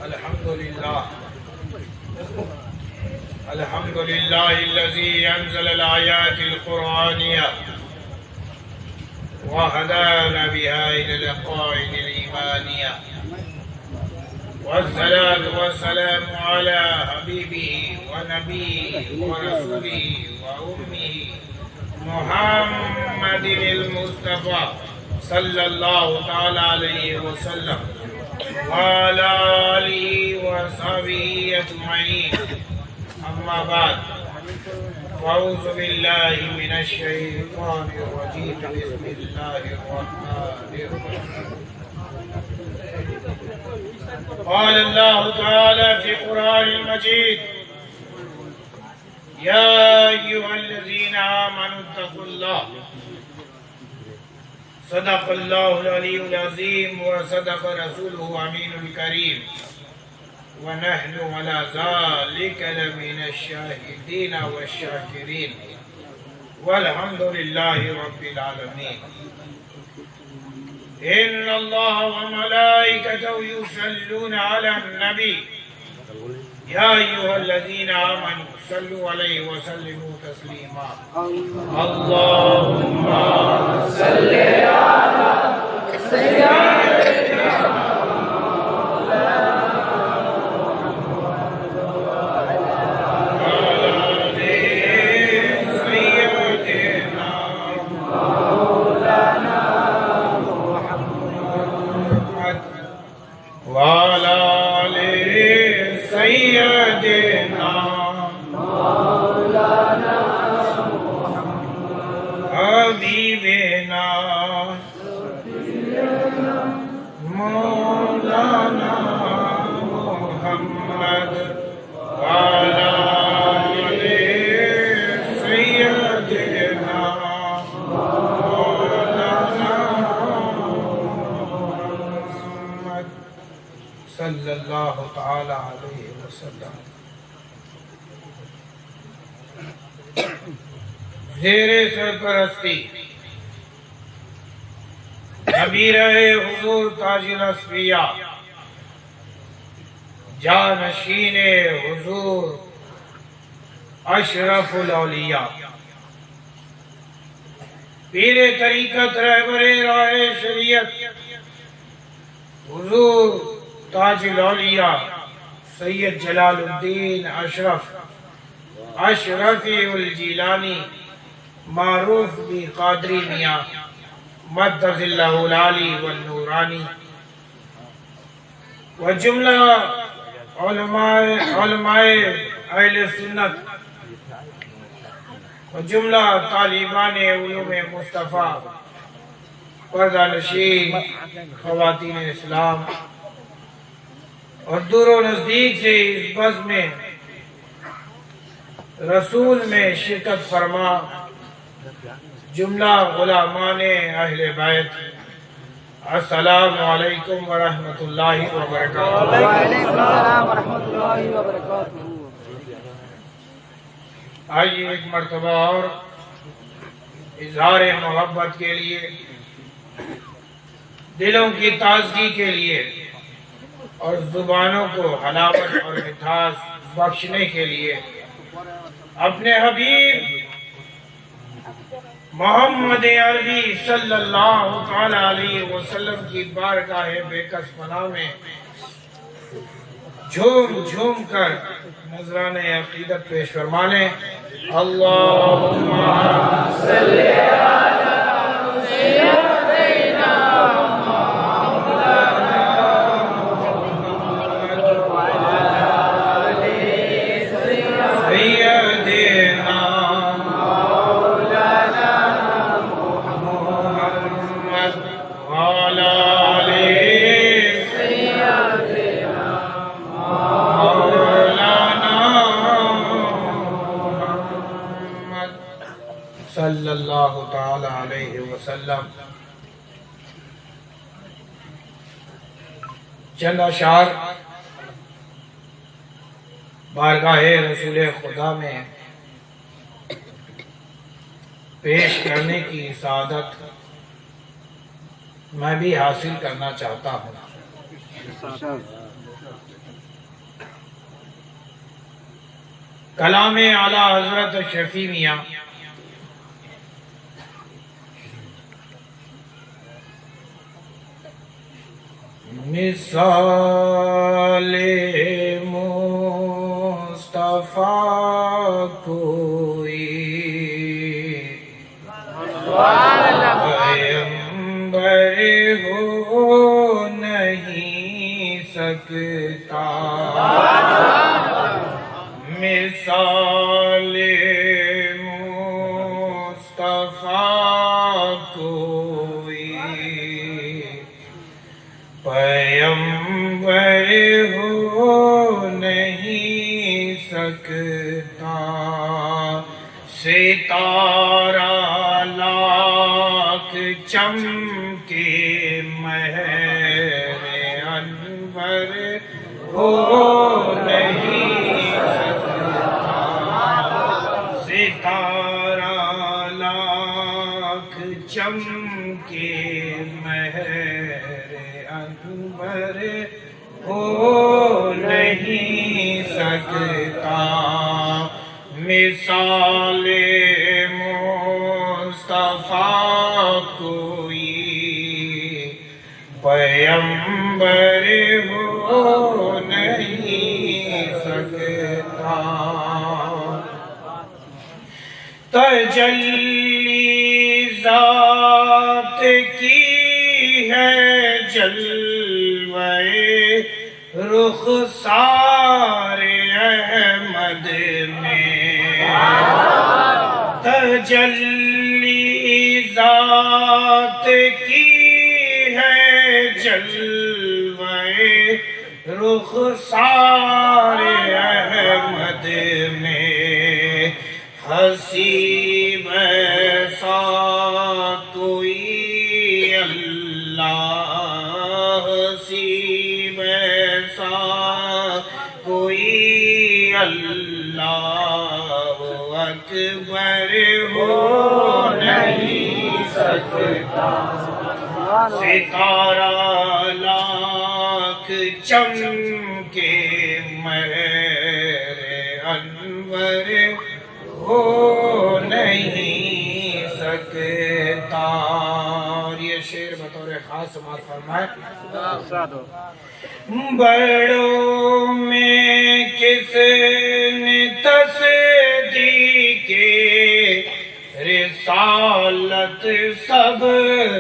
الحمد لله الذي أنزل الآيات القرآنية وهدانا بها إلى العقائد الإيمانية، والصلاة والسلام على حبيبه ونبيه ورسوله وأمه محمد المصطفى صلى الله تعالى عليه وسلم وعلى آله وصحبه أجمعين. أما بعد، أعوذ بالله من الشيطان الرجيم. بسم الله الرحمن الرحيم. قال الله تعالى في القرآن المجيد: يا أيها الذين آمنوا اتقوا الله. صدق الله العلي العظيم وصدق رسوله أمين الكريم، ونحن على ذلك لمن الشاهدين والشاكرين، والحمد لله رب العالمين. إن الله وملائكته يصلون على النبي يا أيها الذين آمنوا صلوا عليه وسلموا تسليما. اللهم صل على سيدنا صلی اللہ تعالی علیہ وسلم. زیر سرپرستی امیر حضور تاج الاصفیاء، جانشین حضور اشرف الاولیاء، پیر طریقت رہبر راہ شریعت حضور تاج الاولیاء سید جلال الدین اشرفی الجیلانی، معروف بھی قادری میاں، مد ظلہ العالی والنورانی، وجملہ علماء اہل سنت، وجملہ طالبان علوم مصطفیٰ، پردہ نشین خواتین اسلام، اور دور و نزدیک سے اس بزم میں رسول میں شرکت فرما جملہ غلامان اہل بیت، السلام علیکم ورحمۃ اللہ وبرکاتہ. وعلیکم السلام ورحمۃ اللہ وبرکاتہ. آئیے ایک مرتبہ اور اظہار محبت کے لیے، دلوں کی تازگی کے لیے اور زبانوں کو حلاوت اور مٹھاس بخشنے کے لیے اپنے حبیب محمد عربی صلی اللہ تعالی علیہ وسلم کی بارگاہ بے کس پناہ میں جھوم جھوم کر نذران عقیدت پیش فرمانے. اللہم صلی علی سیدنا صلی اللہ تعالی علیہ وسلم. چند اشعار بارگاہ رسول خدا میں پیش کرنے کی سعادت میں بھی حاصل کرنا چاہتا ہوں. کلام اعلیٰ حضرت شفیع میاں مثال مصطفیٰ کوئی پیغمبر ہو نہیں سکتا مثال مصطفیٰ کوئی پیغمبر ہو نہیں سکتا ستارہ لاکھ چمکے مہر انور ہو نہیں سکتا ستارہ لاکھ چمکے مہر انور ہو نہیں سکتا مثال مصطفیٰ کوئی پیغمبر ہو نہیں سکتا تجلی ذات کی ہے جلوے رخسار احمد میں تجلی ذات کی ہے جلوے رخسار احمد میں حسیب ایسا کوئی اللہ حسیب ایسا کوئی اللہ اکبر ہو نہیں سکتا ستارہ لاکھ چمکے مہر انور ہو نہیں سکتا اور یہ شعر بطور خاص سماعت فرمائے بڑوں میں کس نے تصدیق رسالت سب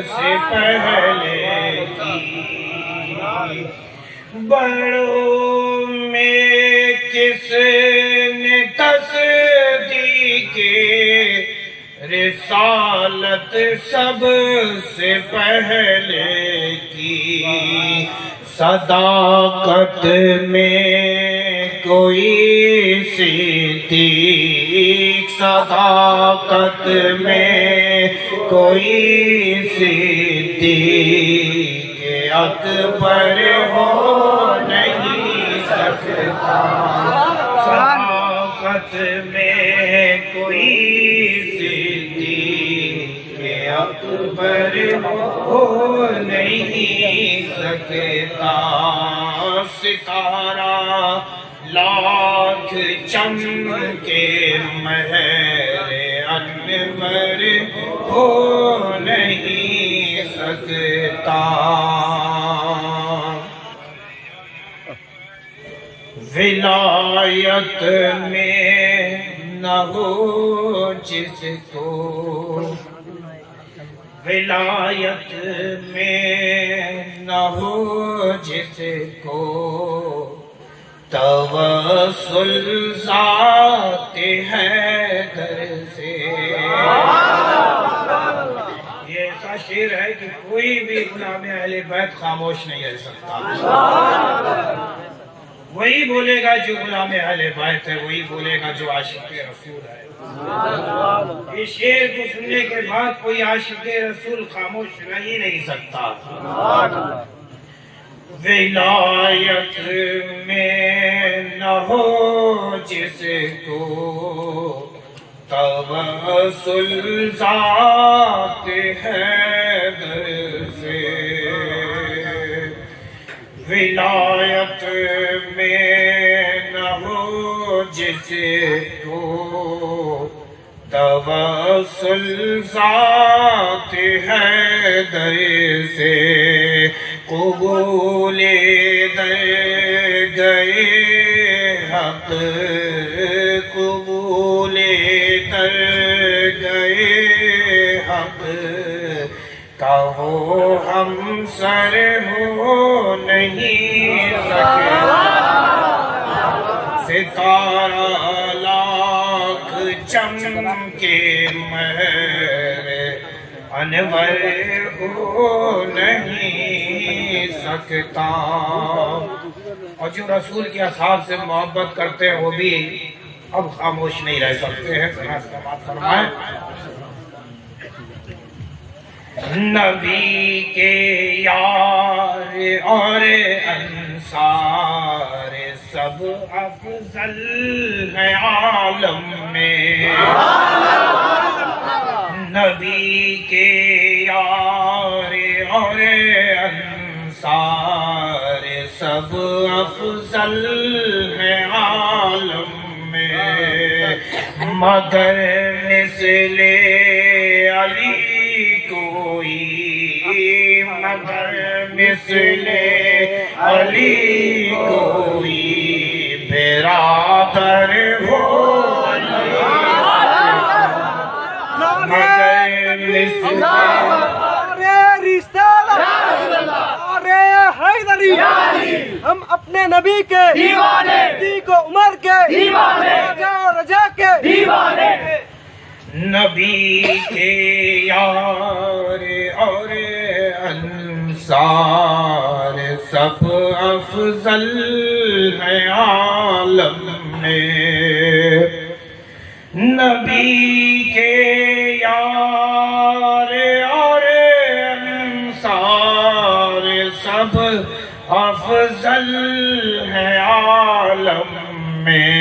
سے پہلے کی بڑوں میں کس نے تصدیق رسالت سب سے پہلے کی صداقت میں کوئی صدیق صداقت میں کوئی صدیق اکبر ہو نہیں سکتا صداقت میں کوئی صدیق اکبر ہو نہیں سکتا ستارہ لاکھ چمکے مہر انور ہو نہیں سکتا ولایت میں نہ ہو جس کو ولایت میں نہ ہو جس کو توسل ذات حیدر سے یہ ایسا شعر ہے کہ کوئی بھی غلام اہل بیت خاموش نہیں رہ سکتا وہی بولے گا جو غلام اہل بیت ہے وہی بولے گا جو عاشق رسول ہے اس شعر کو سننے کے بعد کوئی عاشق رسول خاموش رہ ہی نہیں سکتا ولایت میں نہ ہو جس کو توسل ذات حیدر سے ولایت میں نہ ہو جس کو توسل ذات حیدر سے قبول درگہ حق قبول درگہ حق کا وہ ہم سر ہو نہیں سکے ستارہ لاکھ چمکے مہر انور ہو نہیں سکتا. اور جو رسول کے اصحاب سے محبت کرتے ہیں وہ بھی اب خاموش نہیں رہ سکتے ہیں. ذرا سماعت فرمائیں. نبی کے یار اور انصار سب افضل ہے عالم میں. نبی کے یار اور انصار سب افضل ہے عالم میں. مگر مثل علی کوئی مگر مثل علی کوئی برادر ہو مگر مثل ہم اپنے نبی کے دیوانے صدیق و عمر کے دیوانے رجا کے دیوانے. نبی کے یار اور انصار سب افضل ہے عالم میں. نبی کے یار اور انصار سب افضل ہے عالم میں.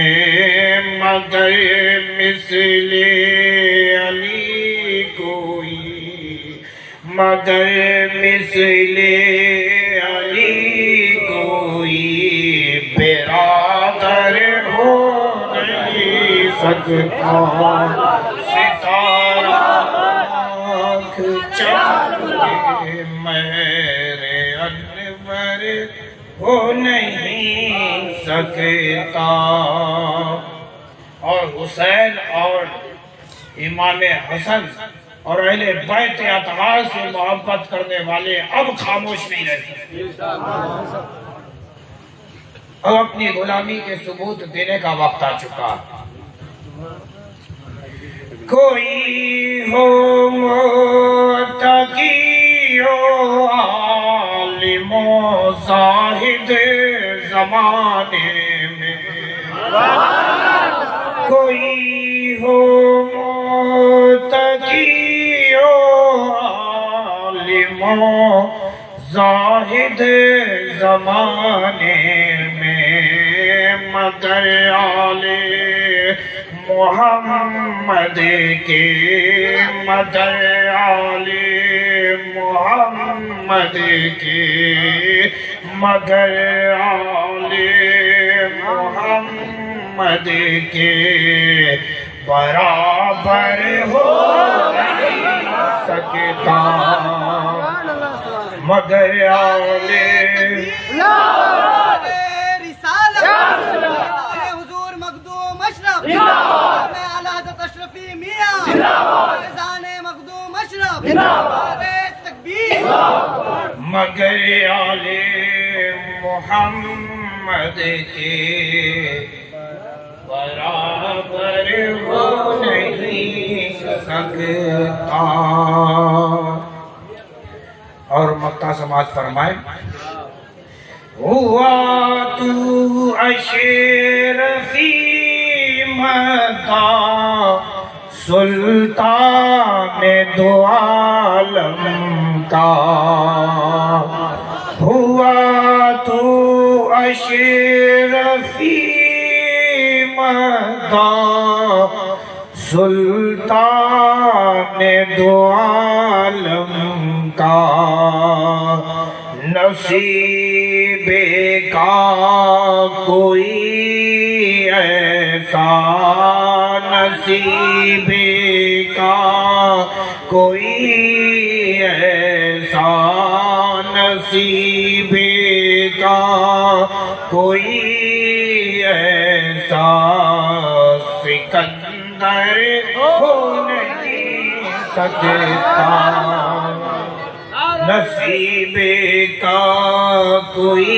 مگر مثل علی کوئی مگر مثل علی کوئی برادر ہو نہیں سکتا. ستارہ آنکھ چمکے مہر انور ہو نہیں سکتا. اور حسین اور امام حسن اور اہل بیت اطہار سے محبت کرنے والے اب خاموش نہیں رہ سکتے. اب اپنی غلامی کے ثبوت دینے کا وقت آ چکا. کوئی ہو متقی ہو عالم و زاہد زمانے میں. کوئی ہو متقی ہو عالم و زاہد زمانے میں. مگر آل محمد کے مگر آل محمد کے مگر آل محمد کے برابر ہو نہیں سکتا. مگر آل حضور مخدوم اشرف میں اعلی حضرت اشرفی میاں فیضان مخدوم اشرف تکبیر. مگر آل محمد کے برابر ہو نہیں سکتا. اور مقطع سماعت فرمائے. ہوا تو اشرفی مدہ سلطان دو عالم کا. ہوا تو اشرفی مدہ سلطان دو عالم کا. نصیب کا کوئی ایسا نصیب کا کوئی ایسا نصیب کا کوئی ایسا سکندر ہو نہیں سکتا نصیب کا کوئی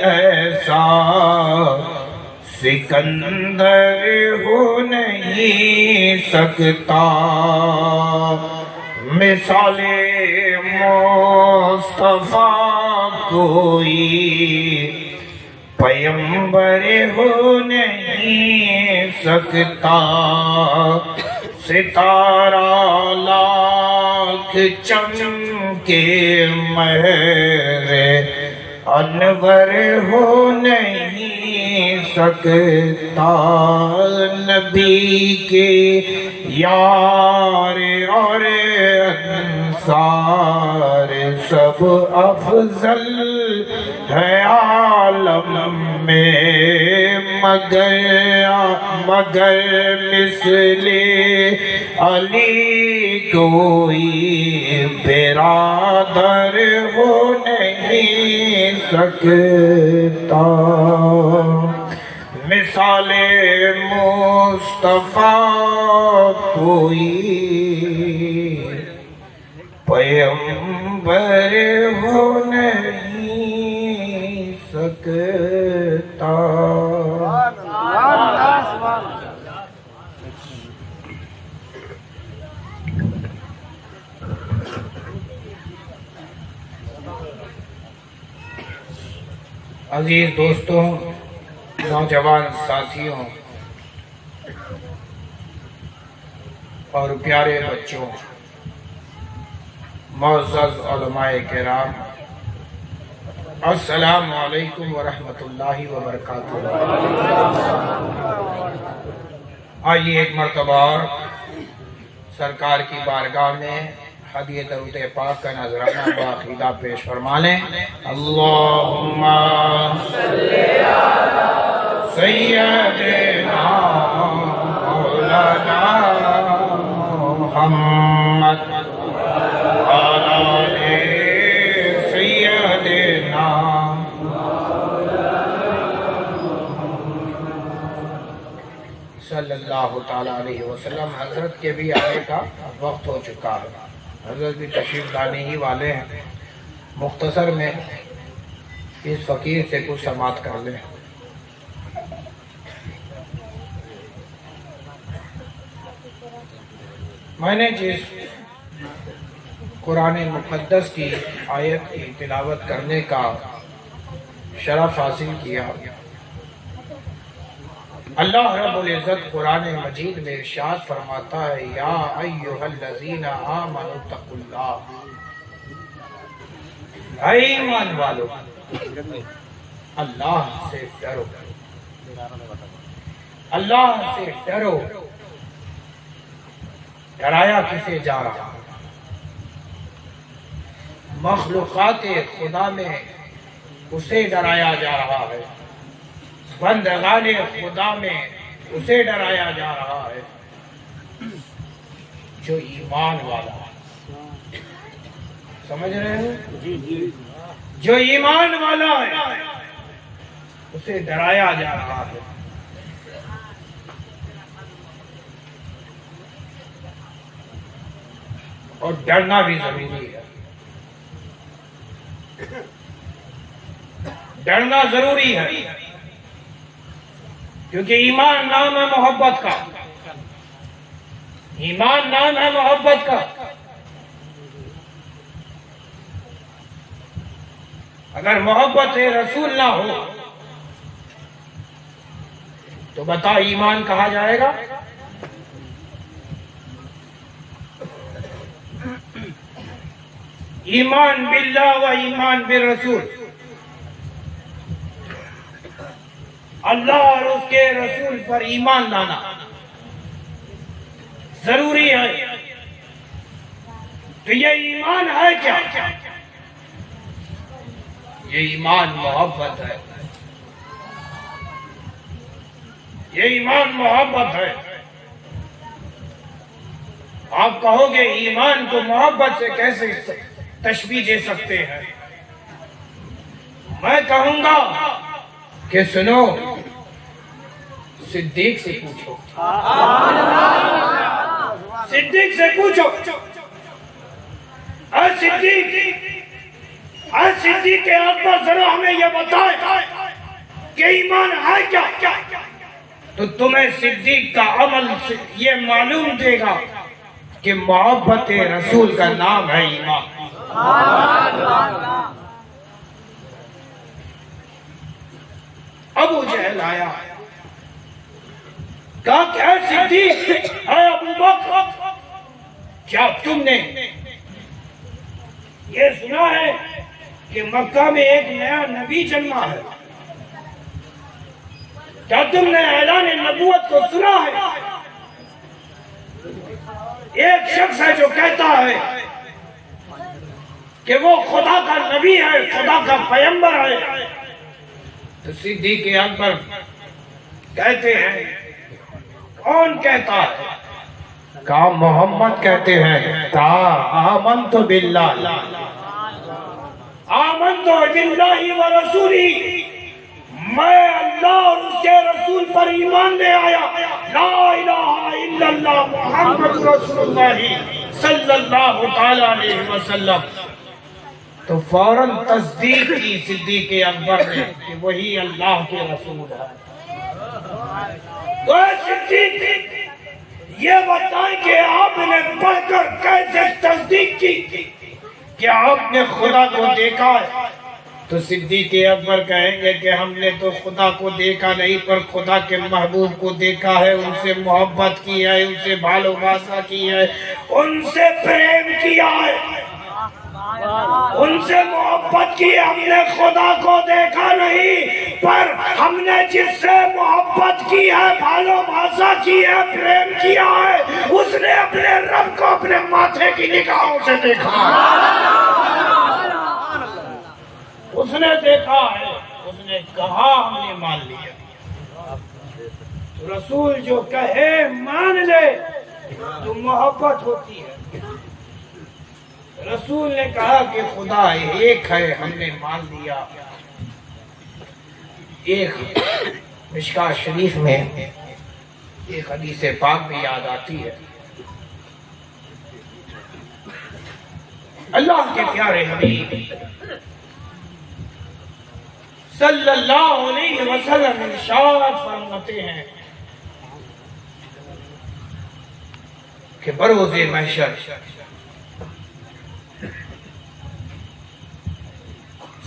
ایسا سکندر ہو نہیں سکتا مثال مصطفیٰ کوئی پیمبر ہو نہیں سکتا ستارہ لاکھ چمکے مہر انور ہو نہیں سکتا نبی کے یار اور انصار سب افضل ہے عالم میں مگر مثل علی کوئی برادر ہو نہیں سکتا مثال مصطفیٰ کوئی پیمبر ہو نہیں سکتا عزیز دوستوں، نوجوان ساتھیوں اور پیارے بچوں، معزز علماء کرام، السلام علیکم ورحمۃ اللہ وبرکاتہ۔ آئیے ایک مرتبہ اور سرکار کی بارگاہ میں ہدیہ درود پاک کا نذرانہ باقاعدہ پیش فرما لیں۔ اللہم صلی علی سیدنا مولانا محمد وعلی سیدنا صلی اللہ تعالیٰ علیہ وسلم۔ حضرت کے بھی آنے کا وقت ہو چکا ہے، حضرت بھی تشریف لانے ہی والے ہیں۔ مختصر میں اس فقیر سے کچھ سماعت کر لیں۔ میں نے جس قرآن مقدس کی آیت کی تلاوت کرنے کا شرف حاصل کیا، اللہ رب العزت قرآن مجید میں ارشاد فرماتا ہے، یا ایھا الذین آمنوا اتقوا اللہ، اے ایمان والو اللہ سے ڈرو، اللہ سے ڈرو۔ ڈرایا کسے جا رہا؟ مخلوقات خدا میں اسے ڈرایا جا رہا ہے، بندگان خدا میں اسے ڈرایا جا رہا ہے جو ایمان والا ہے۔ سمجھ رہے ہیں؟ جو ایمان والا ہے اسے ڈرایا جا رہا ہے۔ اور ڈرنا بھی ضروری ہے، ڈرنا ضروری ہے، کیونکہ ایمان نام ہے محبت کا، ایمان نام ہے محبت کا۔ اگر محبت رسول نہ ہو تو بتا ایمان کہا جائے گا؟ ایمان باللہ و ایمان بالرسول، اللہ اور اس کے رسول پر ایمان لانا ضروری ہے۔ تو یہ ایمان ہے کیا؟ یہ ایمان محبت ہے، یہ ایمان محبت ہے۔ آپ کہو گے ایمان کو محبت سے کیسے تشبیہ دے سکتے ہیں؟ میں کہوں گا کہ سنو، صدیق سے پوچھو، صدیق سے پوچھو، اے صدیق اکبر ذرا ہمیں یہ بتائے کہ ایمان ہے کیا؟ تو تمہیں صدیق کا عمل یہ معلوم دے گا کہ محبت رسول کا نام ہے ایمان۔ ابو جہل آیا، کہا کہ اے صدیق، اے ابو بکر، کیا تم نے یہ سنا ہے کہ مکہ میں ایک نیا نبی جنما ہے؟ کیا تم نے اعلان نبوت کو سنا ہے؟ ایک شخص ہے جو کہتا ہے کہ وہ خدا کا نبی ہے، خدا کا پیغمبر ہے۔ تو صدیق اکبر کہتے ہیں، کون کہتا ہے؟ کہا محمد کہتے ہیں، کہا آمنت باللہ، آمنت باللہ ورسولہ، میں اللہ اور اس کے رسول پر ایمان لے آیا، لا الہ الا اللہ محمد رسول اللہ صلی اللہ تعالی علیہ وسلم۔ تو فوراً تصدیق کی صدیق اکبر نے کہ وہی اللہ کے رسول ہے۔ تو صدیق یہ بتائیں کہ آپ نے پڑھ کر کیسے تصدیق کی کہ آپ نے خدا کو دیکھا ہے؟ تو صدیق اکبر کہیں گے کہ ہم نے تو خدا کو دیکھا نہیں، پر خدا کے محبوب کو دیکھا ہے، ان سے محبت کی ہے، ان سے بھالوباسا کی ہے، ان سے پریم کیا ہے، ان سے محبت کی۔ ہم نے خدا کو دیکھا نہیں، پر ہم نے جس سے محبت کی ہے، بھالوباسا کی ہے، پریم کیا ہے، اس نے اپنے رب کو اپنے ماتھے کی نگاہوں سے دیکھا ہے، اس نے دیکھا ہے، اس نے کہا، ہم نے مان لیا۔ رسول جو کہے مان لے تو محبت ہوتی ہے۔ رسول نے کہا کہ خدا ایک ہے، ہم نے مان لیا۔ ایک مشکاہ شریف میں ایک حدیث پاک بھی یاد آتی ہے، اللہ کے پیارے حبیب صلی اللہ علیہ وسلم ارشاد فرماتے ہیں کہ بروز محشر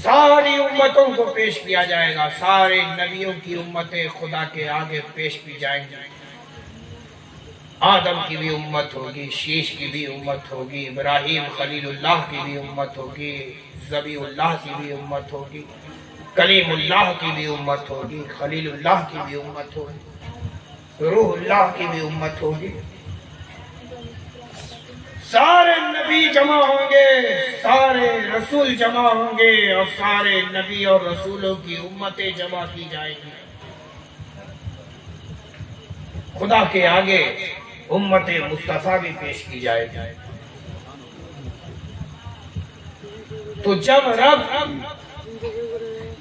ساری امتوں کو پیش کیا جائے گا، سارے نبیوں کی امتیں خدا کے آگے پیش کی جائیں گی۔ آدم کی بھی امت ہوگی، شیش کی بھی امت ہوگی، ابراہیم خلیل اللہ کی بھی امت ہوگی، ذبیح اللہ کی بھی امت ہوگی، کلیم اللہ کی بھی امت ہوگی، خلیل اللہ کی بھی امت ہوگی، روح اللہ کی بھی امت ہوگی۔ سارے نبی جمع ہوں گے، سارے رسول جمع ہوں گے، اور سارے نبی اور رسولوں کی امتیں جمع کی جائیں گی۔ خدا کے آگے امت مصطفیٰ بھی پیش کی جائے گی۔ تو جب رب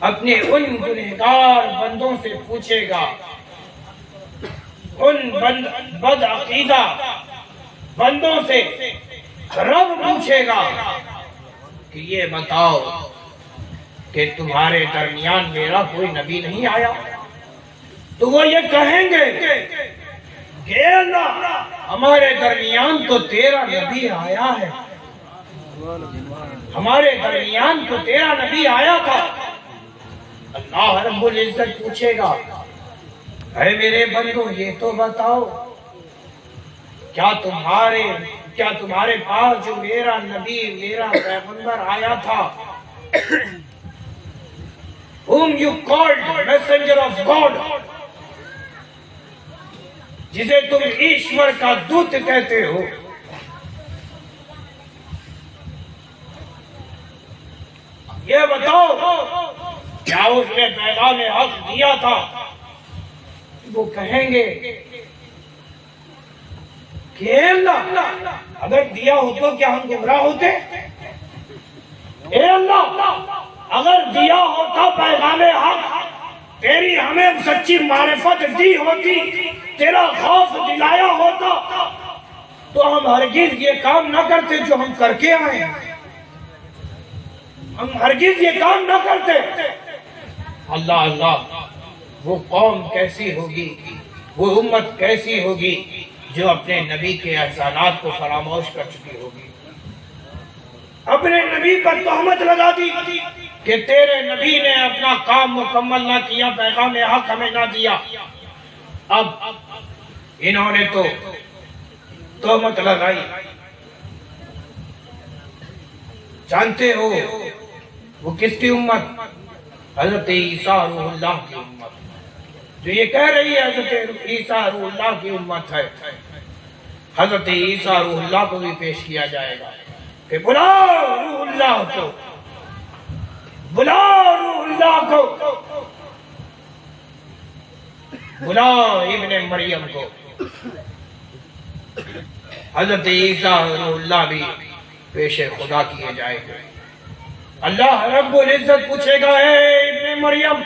اپنے ان گنہگار بندوں سے پوچھے گا، ان بد عقیدہ بندوں سے رب پوچھے گا کہ یہ بتاؤ کہ تمہارے درمیان میرا کوئی نبی نہیں آیا؟ تو وہ یہ کہیں گے کہ اللہ ہمارے درمیان تو تیرا نبی آیا ہے، ہمارے درمیان تو تیرا نبی آیا تھا۔ اللہ رب العزت پوچھے گا، اے میرے بندو یہ تو بتاؤ، کیا تمہارے پاس جو میرا نبی میرا پیغمبر آیا تھا، whom you called messenger of God، جسے تم ایشور کا دوت کہتے ہو، یہ بتاؤ کیا اس نے پیغام حق دیا تھا؟ وہ کہیں گے کہ اے اللہ اگر دیا ہوتا کیا ہم گمراہ ہوتے؟ اے اللہ اگر دیا ہوتا پیغام حق، تیری ہمیں سچی معرفت دی ہوتی، تیرا خوف دلایا ہوتا، تو ہم ہرگز یہ کام نہ کرتے جو ہم کر کے آئے ہیں، ہم ہرگز یہ کام نہ کرتے۔ اللہ اللہ، وہ قوم کیسی ہوگی، وہ امت کیسی ہوگی جو اپنے نبی کے احسانات کو فراموش کر چکی ہوگی، اپنے نبی پر تہمت لگا دی کہ تیرے نبی نے اپنا کام مکمل نہ کیا، پیغام حق ہمیں نہ دیا۔ اب انہوں نے تو تہمت لگائی، جانتے ہو وہ کس کی امت؟ حضرت عیسیٰ روح اللہ کی امت، جو یہ کہہ رہی ہے حضرت عیسیٰ روح اللہ کی امت ہے۔ حضرت عیسیٰ روح اللہ کو بھی پیش کیا جائے گا کہ بلاؤ روح اللہ کو، بلاؤ روح اللہ کو، بلاؤ ابن مریم کو۔ حضرت عیسیٰ روح اللہ بھی پیش خدا کیے جائے گا۔ اللہ رب العزت پوچھے گا اے ابن مریم،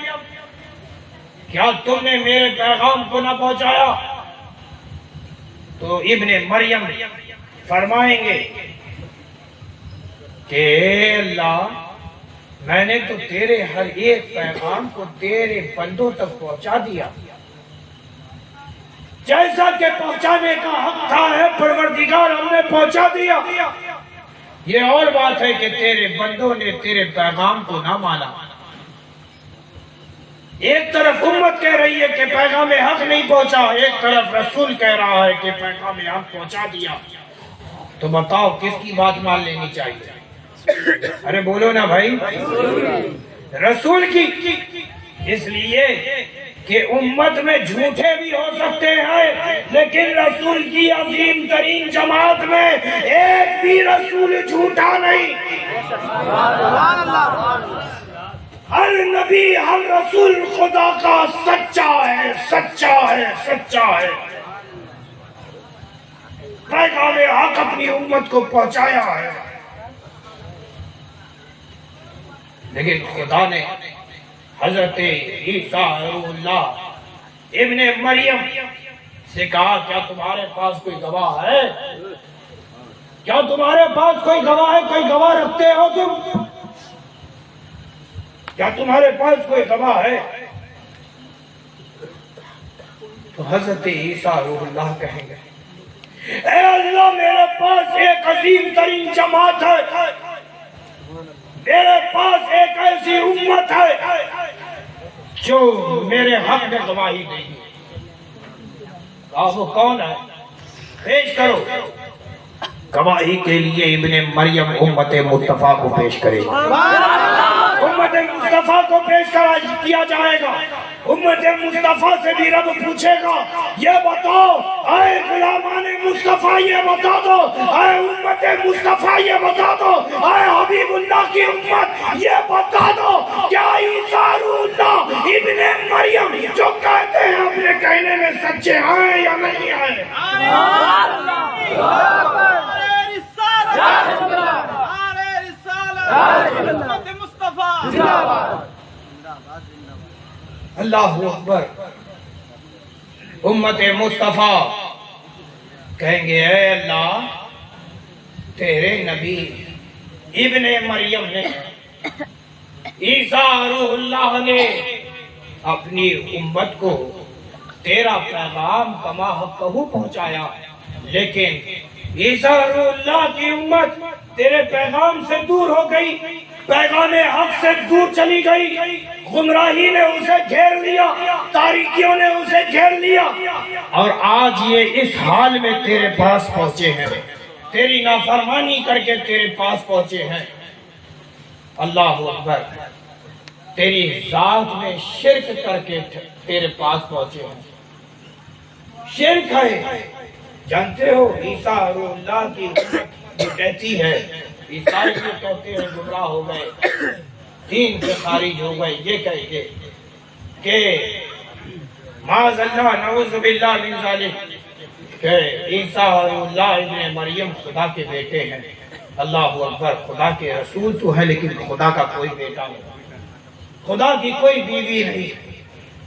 کیا تم نے میرے پیغام کو نہ پہنچایا؟ تو ابن مریم فرمائیں گے کہ اے اللہ، میں نے تو تیرے ہر ایک پیغام کو تیرے بندوں تک پہنچا دیا، جیسا کہ پہنچانے کا حق تھا ہے پروردگار، ہم نے پہنچا دیا۔ یہ اور بات ہے کہ تیرے بندوں نے تیرے پیغام کو نہ مانا۔ ایک طرف امت کہہ رہی ہے کہ پیغام حق نہیں پہنچا، ایک طرف رسول کہہ رہا ہے کہ پیغام حق پہنچا دیا، تو بتاؤ کس کی بات مان لینی چاہیے؟ ارے بولو نا بھائی، رسول کی، اس لیے کہ امت میں جھوٹے بھی ہو سکتے ہیں، لیکن رسول کی عظیم ترین جماعت میں ایک بھی رسول جھوٹا نہیں۔ ہر نبی، ہر رسول خدا کا سچا ہے، سچا ہے، سچا ہے۔ پیغام حق اپنی امت کو پہنچایا ہے، لیکن خدا نے حضرت عیسیٰ روح اللہ ابن مریم سے کہا کیا تمہارے پاس کوئی گواہ ہے؟ کیا تمہارے پاس کوئی گواہ ہے؟ کوئی گواہ رکھتے ہو تم؟ کیا تمہارے پاس کوئی گواہ ہے؟ تو حضرت عیسیٰ روح اللہ کہیں گے اے اللہ، میرے پاس ایک عظیم ترین جماعت ہے، میرے پاس ایک ایسی امت ہے جو میرے حق میں گواہی دے گی۔ وہ کون ہے؟ پیش کرو۔ گواہی کے لیے ابن مریم امت مصطفیٰ کو پیش کرے گا، امت مصطفیٰ کو پیش کیا جائے گا۔ امت مصطفیٰ سے بھی رب پوچھے گا یہ بتاؤ اے غلامان مصطفیٰ، یہ بتا دو اے امت مصطفیٰ، یہ بتا دو اے حبیب اللہ کی امت، یہ بتا دو کیا عیسیٰ روح اللہ ابن مریم جو کہتے ہیں اپنے کہنے میں سچے ہیں یا نہیں ہیں؟ اللہ اکبر۔ امت مصطفیٰ کہیں گے اے اللہ، تیرے نبی ابن مریم نے، عیسیٰ روح اللہ نے اپنی امت کو تیرا پیغام کما حقہ پہنچایا، لیکن عیسیٰ روح اللہ کی امت تیرے پیغام سے دور ہو گئی، پیغام حق سے دور چلی گئی، گمراہی نے اسے گھیر لیا، تاریکیوں نے اسے گھیر لیا، اور آج یہ اس حال میں تیرے پاس پہنچے ہیں، تیری نافرمانی کر کے تیرے پاس پہنچے ہیں۔ اللہ اکبر، تیری ذات میں شرک کر کے تیرے پاس پہنچے ہیں۔ شرک ہے، جانتے ہو عیسیٰ روح اللہ کی امت جو کہتی ہے، عیسائی جو کہتے ہیں گمراہ ہو گئے، دین سے خارج ہو گئے یہ کہہ کے کہ معاذ اللہ نعوذ باللہ من ذالک کہ عیسیٰ اللہ ابن مریم خدا کے بیٹے ہیں. اللہ اکبر. خدا کے رسول تو ہے لیکن خدا کا کوئی بیٹا نہیں, خدا کی کوئی بیوی نہیں,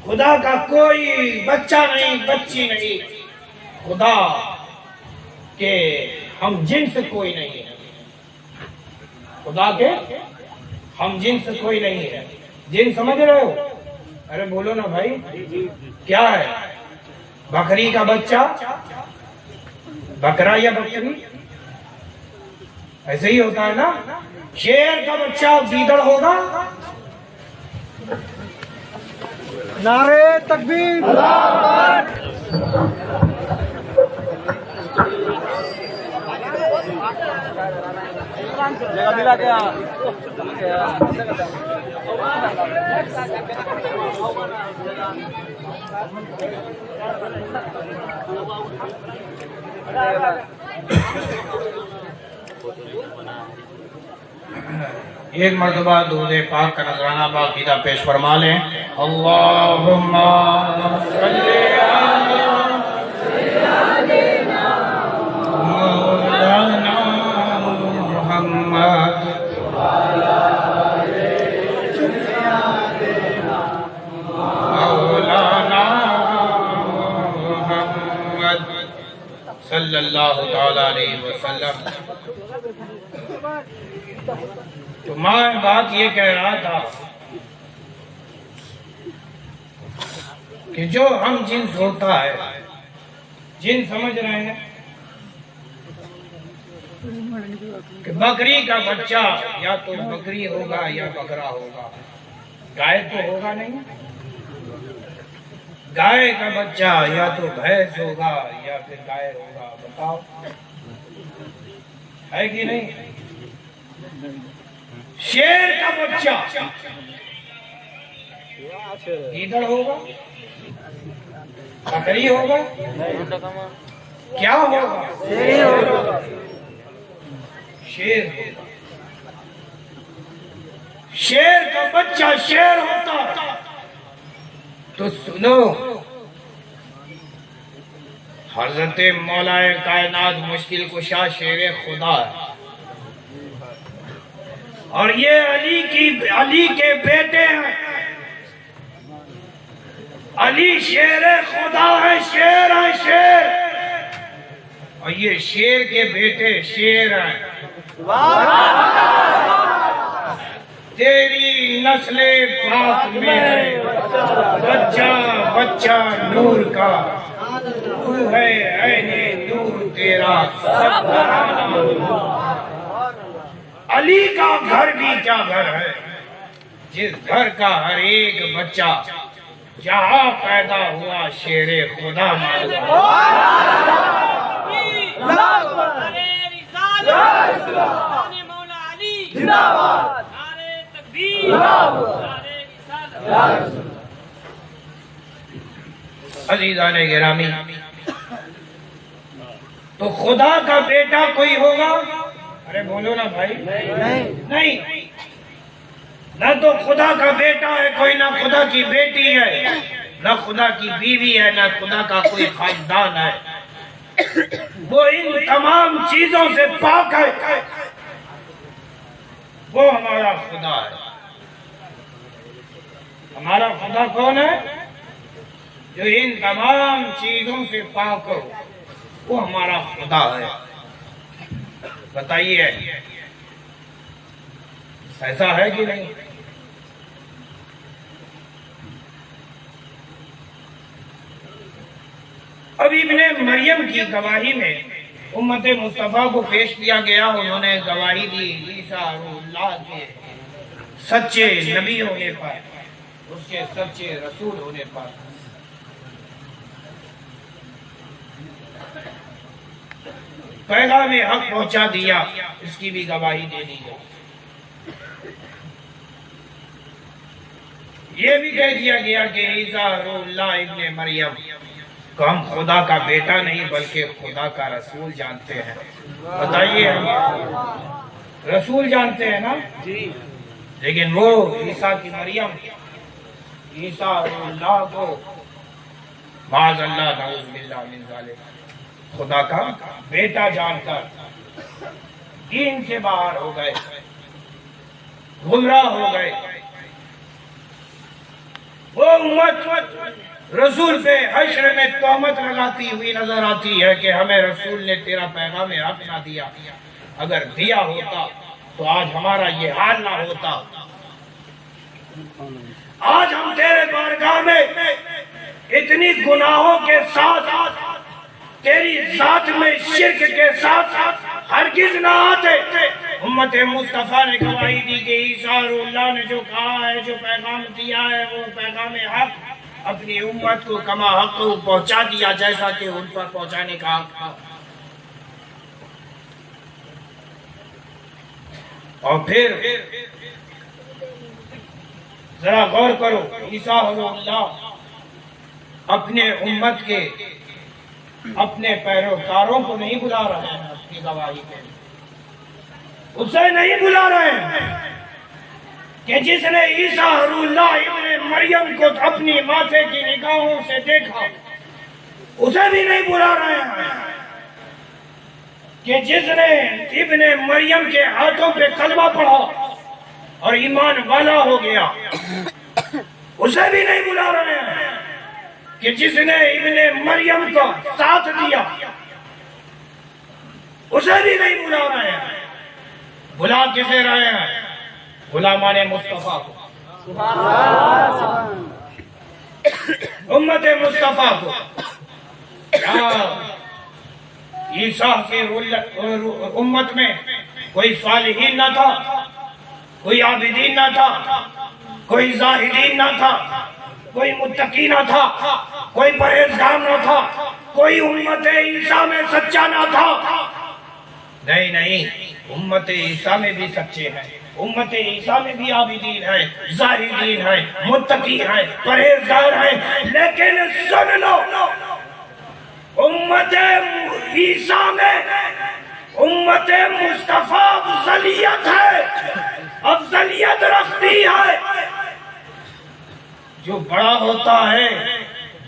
خدا کا کوئی بچہ نہیں, بچی نہیں, خدا کے ہم جنس کوئی نہیں ہے, خدا کے ہم جنس کوئی نہیں ہے. جن سمجھ رہے ہو؟ ارے بولو نا بھائی, کیا ہے؟ بکری کا بچہ بکرا یا بکری ایسے ہی ہوتا ہے نا. شیر کا بچہ گیدڑ ہوگا. نعرے تکبیر. ایک مرتبہ درود پاک کا نذرانہ باقاعدہ پیش فرما لیں. اللہم صلی علی مولانا محمد مولانا محمد صلی اللہ تعالی علیہ وسلم. تو میں بات یہ کہہ رہا تھا کہ جو ہم جنس ہوتا ہے, جن سمجھ رہے ہیں کہ بکری کا بچہ یا تو بکری ہوگا یا بکرا ہوگا, گائے تو ہوگا نہیں. گائے کا بچہ یا تو بھینس ہوگا یا پھر گائے ہوگا. بتاؤ ہے کہ نہیں؟ شیر کا بچہ گیدڑ ہوگا, بکری ہوگا, کیا ہوگا؟ شیر ہوگا. شیر کا بچہ شیر ہوتا تو سنو, حضرت مولا کائنات مشکل کشا شیر خدا ہے, اور یہ علی کے بیٹے ہیں. علی شیر خدا ہے, شیر ہے شیر, اور یہ شیر کے بیٹے شیر ہیں. تیری نسل پاک میں ہے بچہ بچہ نور کا, تو ہے عین نور تیرا سب گھرانا. علی کا گھر بھی کیا گھر ہے, جس گھر کا ہر ایک بچہ جہاں پیدا ہوا شیر خدا معلوم. عزیزان گرامی, تو خدا کا بیٹا کوئی ہوگا؟ ارے بولو نا بھائی. نہیں, نہ تو خدا کا بیٹا ہے کوئی, نہ خدا کی بیٹی ہے, نہ خدا کی بیوی ہے, نہ خدا کا کوئی خاندان ہے. وہ ان تمام چیزوں سے پاک ہے. وہ ہمارا خدا ہے. ہمارا خدا کون ہے؟ جو ان تمام چیزوں سے پاک ہو, وہ ہمارا خدا ہے. بتائیے ایسا ہے کہ نہیں؟ اب ابن مریم کی گواہی میں امت مصطفیٰ کو پیش کیا گیا. انہوں نے گواہی دی عیسیٰ اللہ کے سچے نبی ہونے پر, اس کے سچے رسول ہونے پر. پیغام حق پہنچا دیا, اس کی بھی گواہی دے دی گئی. یہ بھی کہہ دیا گیا کہ عیسیٰ اللہ ابن مریم کو ہم خدا کا بیٹا نہیں بلکہ خدا کا رسول جانتے ہیں. بتائیے, رسول جانتے ہیں نا؟ لیکن وہ عیسیٰ کی مریم عیسیٰ اللہ کو معاذ اللہ نعوذ باللہ من ذالک خدا کا بیٹا جان کر دین سے باہر ہو گئے، گمراہ ہو گئے۔ وہ امت رسول پہ حشر میں تہمت لگاتی ہوئی نظر آتی ہے کہ ہمیں رسول نے تیرا پیغام حق نہ دیا، اگر دیا ہوتا تو آج ہمارا یہ حال نہ ہوتا۔ آج ہم تیرے بارگاہ میں اتنی گناہوں کے ساتھ تیری ذات میں شرک کے ساتھ ہرگز نہ آتے۔ امت مصطفیٰ نے گواہی دی کہ عیسیٰ اللہ نے جو کہا ہے، جو پیغام دیا ہے، وہ پیغام حق اپنی امت کو کما حق کو پہنچا دیا جیسا کہ ان پر پہنچانے کا حق تھا۔ اور پھر ذرا غور کرو، عیسیٰ اللہ اپنے امت کے اپنے پیروکاروں کو نہیں بلا رہے ہیں اپنی گواہی کے لیے، اسے نہیں بلا رہے ہیں کہ جس نے عیسیٰ اللہ ابن مریم کو اپنی ماتھے کی نگاہوں سے دیکھا اسے بھی نہیں بلا رہے ہیں، کہ جس نے ابن مریم کے ہاتھوں پہ کلمہ پڑھا اور ایمان والا ہو گیا اسے بھی نہیں بلا رہے ہیں، کہ جس نے ابن مریم کا ساتھ دیا اسے بھی نہیں بلا رہے ہیں۔ بلا کسے رہے ہیں؟ غلامان مصطفیٰ کو، امت مصطفیٰ کو۔ عیسیٰ کے امت میں کوئی صالحین نہ تھا، کوئی عابدین نہ تھا، کوئی زاہدین نہ تھا، کوئی متقی نہ تھا، کوئی پرہیزگار نہ تھا، کوئی امت عیسیٰ میں سچا نہ تھا۔ نہیں، امت عیسیٰ میں بھی سچے ہیں، امت عیسیٰ میں بھی عابدین ہیں، زاہدین ہیں، متقی ہیں، پرہیزگار ہیں، لیکن سن لو، امت عیسیٰ میں امت مصطفیٰ افضلیت ہے، افضلیت رکھتی ہے۔ جو بڑا ہوتا ہے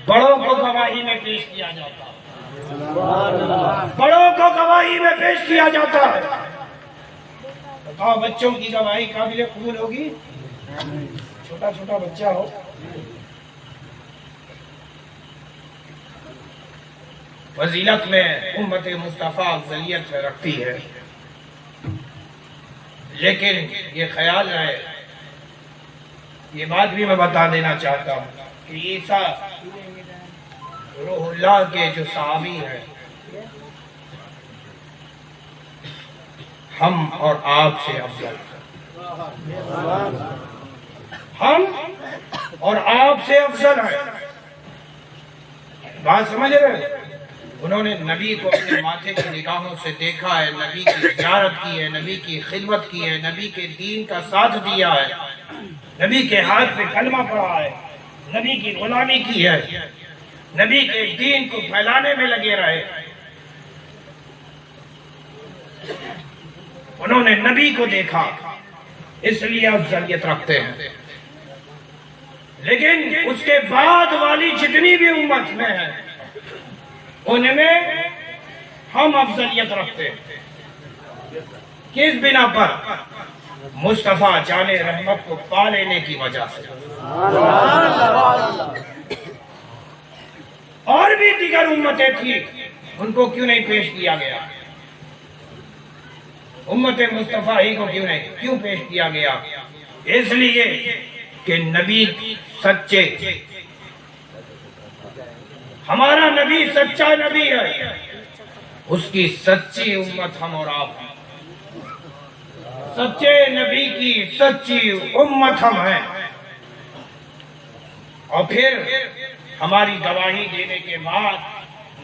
بڑوں کو گواہی میں پیش کیا جاتا ہے، بڑوں کو گواہی میں پیش کیا جاتا ہے۔ بتاؤ بچوں کی گواہی قابل قبول ہوگی؟ چھوٹا چھوٹا بچہ ہو، فضیلت میں امت مصطفیٰ افضلیت رکھتی ہے، لیکن یہ خیال ہے، یہ بات بھی میں بتا دینا چاہتا ہوں کہ عیسیٰ روح اللہ کے جو صحابی ہیں، ہم اور آپ سے افضل ہیں، ہم اور آپ سے افضل ہیں۔ بات سمجھ رہے؟ انہوں نے نبی کو اپنے ماتھے کی نگاہوں سے دیکھا ہے، نبی کی زیارت کی ہے، نبی کی خدمت کی ہے، نبی کے دین کا ساتھ دیا ہے، نبی کے ہاتھ پہ کلمہ پڑھا ہے، نبی کی غلامی کی ہے، نبی کے دین کو پھیلانے میں لگے رہے۔ انہوں نے نبی کو دیکھا، اس لیے افضلیت رکھتے ہیں۔ لیکن اس کے بعد والی جتنی بھی امت میں ہے ان میں ہم افضلیت رکھتے ہیں۔ کس بنا پر؟ مصطفیٰ جان رحمت کو پا لینے کی وجہ سے۔ اور بھی دیگر امتیں تھیں، ان کو کیوں نہیں پیش کیا گیا؟ امت مصطفیٰ ہی کو کیوں پیش کیا گیا؟ اس لیے کہ نبی سچے، ہمارا نبی سچا نبی ہے، اس کی سچی امت ہم اور آپ ہیں، سچے نبی کی سچی امت ہم ہیں۔ اور پھر ہماری گواہی دینے کے بعد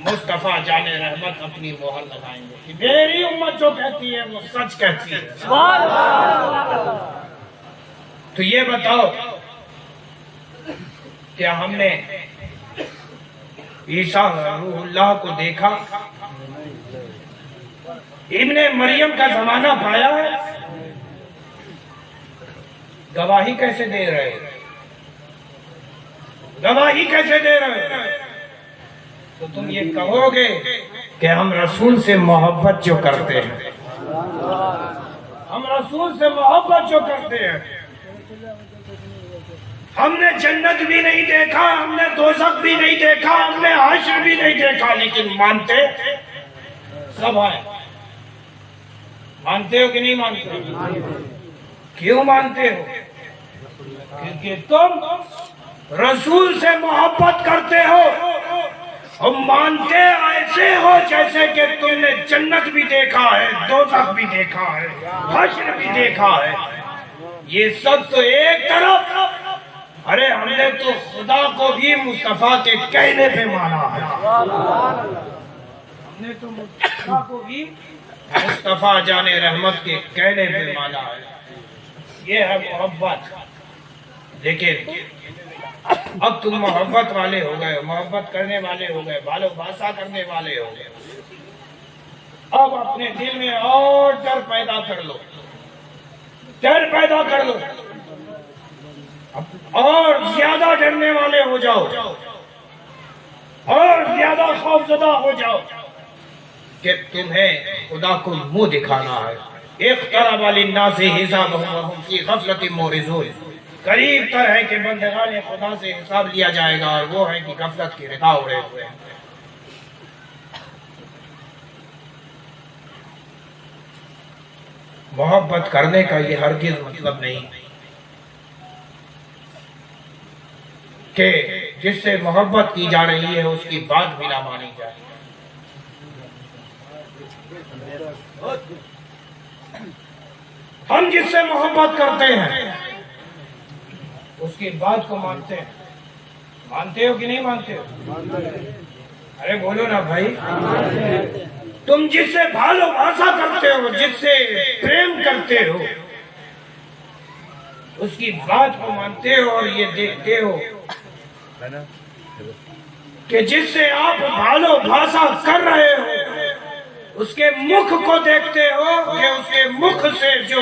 مصطفیٰ جان رحمت اپنی مہر لگائیں گے کہ میری امت جو کہتی ہے وہ سچ کہتی ہے۔ تو یہ بتاؤ، کیا ہم نے عیسیٰ روح اللہ کو دیکھا؟ ابن مریم کا زمانہ پایا ہے؟ گواہی کیسے دے رہے ہیں؟ گواہی کیسے دے رہے ہیں؟ تو تم یہ کہو گے کہ ہم رسول سے محبت جو کرتے ہیں، ہم رسول سے محبت جو کرتے ہیں، ہم نے جنت بھی نہیں دیکھا، ہم نے دوزخ بھی نہیں دیکھا، ہم نے حشر بھی نہیں دیکھا، لیکن مانتے سب ہیں۔ مانتے ہو کہ نہیں مانتے؟ کیوں مانتے ہو؟ کیونکہ تم رسول سے محبت کرتے ہو اور مانتے ایسے ہو جیسے کہ تم نے جنت بھی دیکھا ہے، دوزخ بھی دیکھا ہے، حشر بھی دیکھا ہے۔ یہ سب تو ایک طرف، ارے ہم نے تو خدا کو بھی مصطفیٰ کے کہنے پہ مانا ہے، ہم نے تو مصطفیٰ کو بھی مصطفیٰ جان رحمت کے کہنے پہ مانا ہے۔ یہ ہے محبت۔ لیکن اب تم محبت والے ہو گئے، محبت کرنے والے ہو گئے، بالو باسا کرنے والے ہو گئے، اب اپنے دل میں اور ڈر پیدا کر لو، ڈر پیدا کر لو، اور زیادہ ڈرنے والے ہو جاؤ، اور زیادہ خوفزدہ ہو جاؤ کہ تمہیں خدا کو منہ دکھانا ہے۔ اقترب للناس حسابهم وهم في غفلة معرضون، قریب تر ہے کہ بندگان خدا سے حساب لیا جائے گا اور وہ ہے کہ غفلت کی ردا اڑے ہوئے ہیں۔ محبت کرنے کا یہ ہرگز مطلب نہیں کہ جس سے محبت کی جا رہی ہے اس کی بات بھی نہ مانی جائے۔ ہم جس سے محبت کرتے ہیں اس کی بات کو مانتے ہیں۔ مانتے ہو کہ نہیں مانتے ہو؟ ارے بولو نا بھائی۔ تم جس سے بھالو بھاسا کرتے ہو، جس سے پریم کرتے ہو، اس کی بات کو مانتے ہو اور یہ دیکھتے ہو کہ جس سے آپ بھالو بھاسا کر رہے ہو اس کے مکھ کو دیکھتے ہو کہ اس کے مکھ سے جو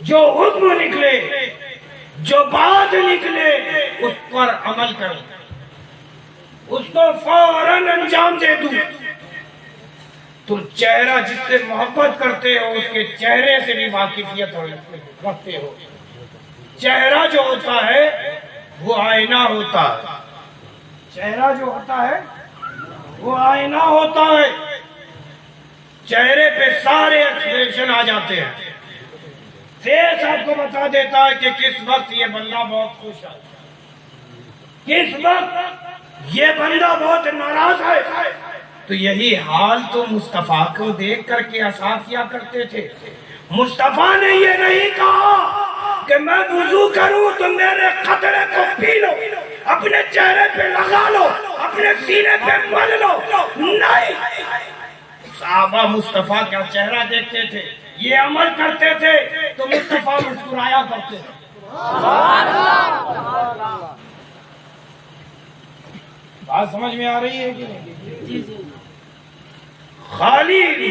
جو حکم نکلے، جو بات نکلے، اس پر عمل کرو، اس کو فوراً انجام دے دوں۔ تم چہرہ جس سے محبت کرتے ہو اس کے چہرے سے بھی واقفیت رکھتے ہو۔ چہرہ جو ہوتا ہے وہ آئینہ ہوتا ہے، چہرہ جو ہوتا ہے وہ آئینہ ہوتا ہے۔ چہرے پہ سارے ایکسپریشن آ جاتے ہیں۔ فیس آپ کو بتا دیتا ہے کہ کس وقت یہ بندہ بہت خوش ہے، کس وقت یہ بندہ بہت ناراض ہے۔ تو یہی حال تو مصطفیٰ کو دیکھ کر کے احساس کیا کرتے تھے۔ مصطفیٰ نے یہ نہیں کہا کہ میں وضو کروں تو میرے قطرے کو پی لو، اپنے چہرے پہ لگا لو، اپنے سینے پہ مل لو، نہیں۔ صحابہ مصطفیٰ کا چہرہ دیکھتے تھے، یہ عمل کرتے تھے تو مصطفیٰ مسکرایا کرتے تھے۔ بات سمجھ میں آ رہی ہے کہ نہیں؟ خالی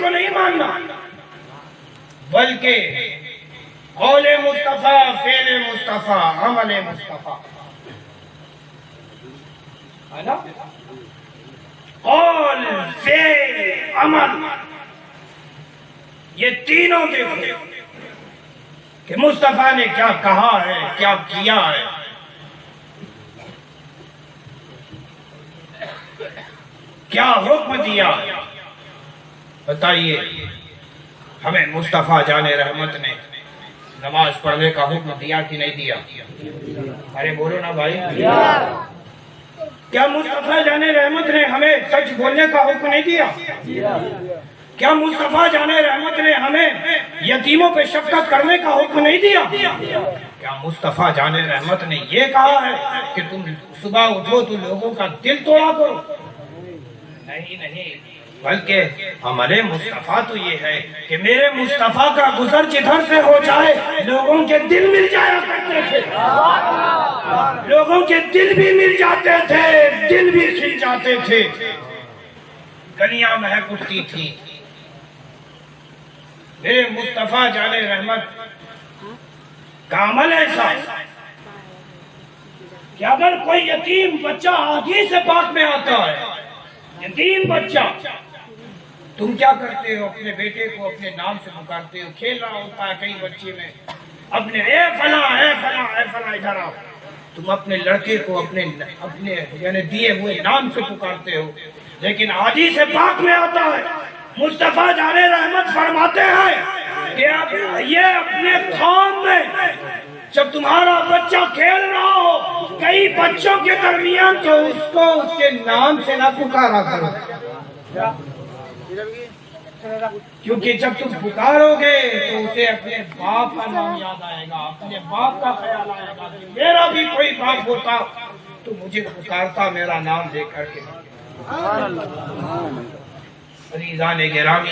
کو نہیں ماننا بلکہ قول مصطفیٰ، فعل مصطفیٰ، عمل مصطفیٰ، ہے نا؟ قول، فعل، عمل، یہ تینوں دیکھو کہ مصطفیٰ نے کیا کہا ہے، کیا کیا ہے۔ کیا حکم دیا؟ بتائیے، ہمیں مصطفیٰ جان رحمت نے نماز پڑھنے کا حکم دیا کہ نہیں دیا؟ ارے بولو نا بھائی۔ کیا مصطفیٰ جان رحمت نے ہمیں سچ بولنے کا حکم نہیں دیا؟ کیا مصطفیٰ جان رحمت نے ہمیں یتیموں پہ شفقت کرنے کا حکم نہیں دیا؟ کیا مصطفیٰ جان رحمت نے یہ کہا ہے کہ تم صبح اٹھو تو لوگوں کا دل توڑا کرو؟ نہیں، بلکہ عمل مصطفیٰ تو یہ ہے کہ میرے مصطفیٰ کا گزر جدھر سے ہو جائے لوگوں کے دل مل جایا کرتے تھے، لوگوں کے دل بھی مل جاتے تھے، دل بھی کھل جاتے تھے، گلیاں مہک اٹھتی تھی، میرے مصطفیٰ جان رحمت کا عمل ایسا ہے کہ اگر کوئی یتیم بچہ حدیث پاک میں آتا ہے، یتیم بچہ، تم کیا کرتے ہو؟ اپنے بیٹے کو اپنے نام سے پکارتے ہو، کھیل رہا ہوتا ہے کئی بچے میں، اپنے اے فلاں اے فلاں اے فلاں ادھر آؤ، تم اپنے لڑکے کو اپنے یعنی دیے ہوئے نام سے پکارتے ہو. لیکن حدیث پاک میں آتا ہے، مصطفیٰ جان رحمت فرماتے ہیں کہ یہ اپنے قوم میں جب تمہارا بچہ کھیل رہا ہو کئی بچوں کے درمیان، تو اس کو اس کے نام سے نہ پکارا کرو، کیونکہ جب تم پکارو گے تو اسے اپنے باپ کا نام یاد آئے گا، اپنے باپ کا خیال آئے گا کہ میرا بھی کوئی باپ ہوتا تو مجھے پکارتا میرا نام لے کر کے. عزیزان گرامی،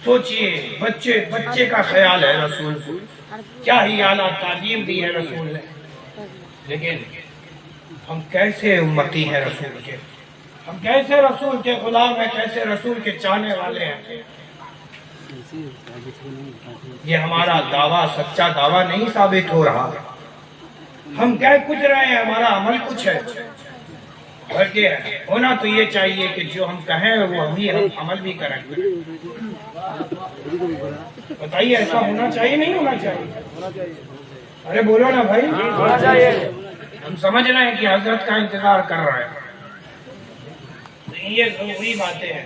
سوچئے بچے کا خیال ہے رسول کو، کیا ہی اعلیٰ تعلیم دی ہے رسول نے، لیکن ہم کیسے امتی ہیں رسول کے، ہم کیسے رسول کے غلام ہیں، کیسے رسول کے چاہنے والے ہیں. یہ ہمارا دعویٰ سچا دعویٰ نہیں ثابت ہو رہا، ہم کہہ کچھ رہے ہیں، ہمارا عمل کچھ ہے. بلکہ ہونا تو یہ چاہیے کہ جو ہم کہیں وہ ہم عمل بھی کریں. بتائیے ایسا ہونا چاہیے نہیں ہونا چاہیے؟ ارے بولو نا بھائی. ہم سمجھ رہے ہیں کہ حضرت کا انتظار کر رہے ہیں، یہ ضروری باتیں ہیں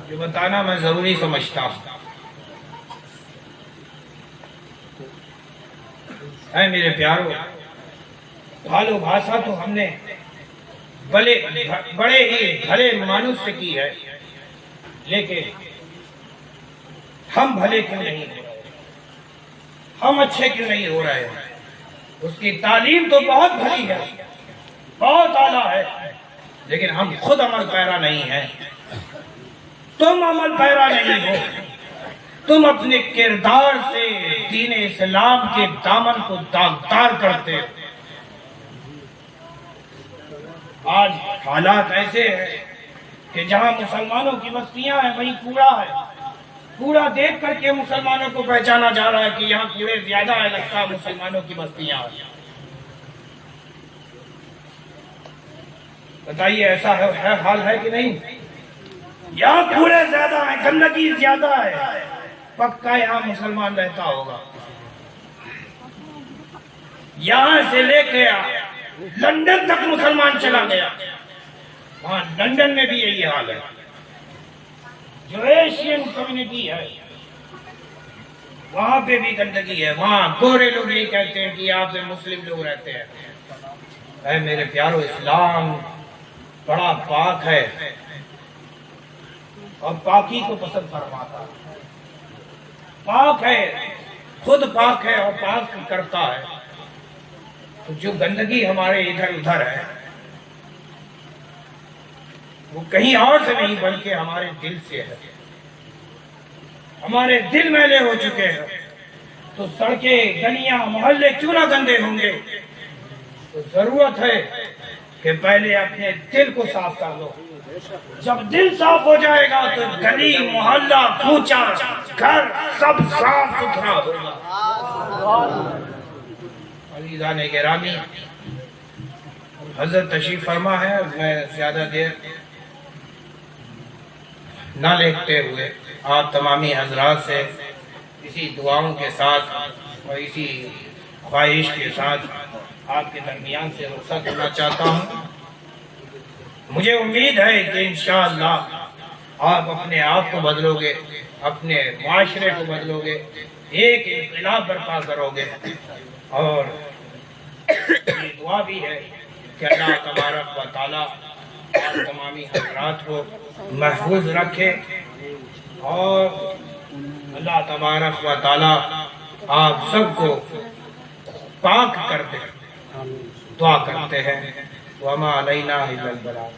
جو بتانا میں ضروری سمجھتا ہوں. اے میرے پیارو، بھالو بھاشا تو ہم نے بڑے ہی بھلے مانوس سے کی ہے، لیکن ہم بھلے کیوں نہیں ہو رہے، ہم اچھے کیوں نہیں ہو رہے؟ اس کی تعلیم تو بہت بھلی ہے، بہت اعلیٰ ہے، لیکن ہم خود عمل پیرا نہیں ہیں. تم عمل پیرا نہیں ہو، تم اپنے کردار سے دین اسلام کے دامن کو داغدار کرتے ہو. آج حالات ایسے ہیں کہ جہاں مسلمانوں کی بستیاں ہیں وہیں کوڑا ہے. کوڑا دیکھ کر کے مسلمانوں کو پہچانا جا رہا ہے کہ یہاں کوڑے زیادہ ہے، لگتا ہے مسلمانوں کی بستیاں ہیں. بتائیے ایسا ہے حال ہے کہ نہیں؟ یہاں کوڑے زیادہ ہیں، گندگی زیادہ ہے، پکا یہاں مسلمان رہتا ہوگا. یہاں سے لے کے لندن تک مسلمان چلا گیا، وہاں لندن میں بھی یہی حال ہے. جو ایشین کمیونٹی ہے وہاں پہ بھی گندگی ہے، وہاں گورے لوگ یہ کہتے ہیں کہ یہاں پہ مسلم لوگ رہتے ہیں. اے میرے پیارو، اسلام بڑا پاک ہے اور پاکی کو پسند فرماتا ہے. پاک ہے، خود پاک ہے اور پاک کرتا ہے. تو جو گندگی ہمارے ادھر ادھر ہے وہ کہیں اور سے نہیں بلکہ ہمارے دل سے ہے. ہمارے دل میلے ہو چکے ہیں تو سڑکیں، گلیاں، محلے کیوں نہ گندے ہوں گے؟ تو ضرورت ہے کہ پہلے اپنے دل کو صاف کر لو. جب دل صاف ہو جائے گا تو گلی، محلہ، کوچہ، گھر سب صاف ستھرا ہوگا. عزیزان گرامی، حضرت تشریف فرما ہے. میں زیادہ دیر نہ لیتے ہوئے آپ تمامی حضرات سے اسی دعاؤں کے ساتھ اور اسی خواہش کے ساتھ آپ کے درمیان سے رخصت ہونا چاہتا ہوں. مجھے امید ہے کہ انشاءاللہ آپ اپنے آپ کو بدلو گے، اپنے معاشرے کو بدلو گے، ایک انقلاب برپا کرو گے. اور یہ دعا بھی ہے کہ اللہ تبارک و تعالیٰ آپ تمامی حضرات کو محفوظ رکھے اور اللہ تبارک و تعالیٰ آپ سب کو پاک کر دے. دعا کرتے ہیں. وما علینا الا البلاغ.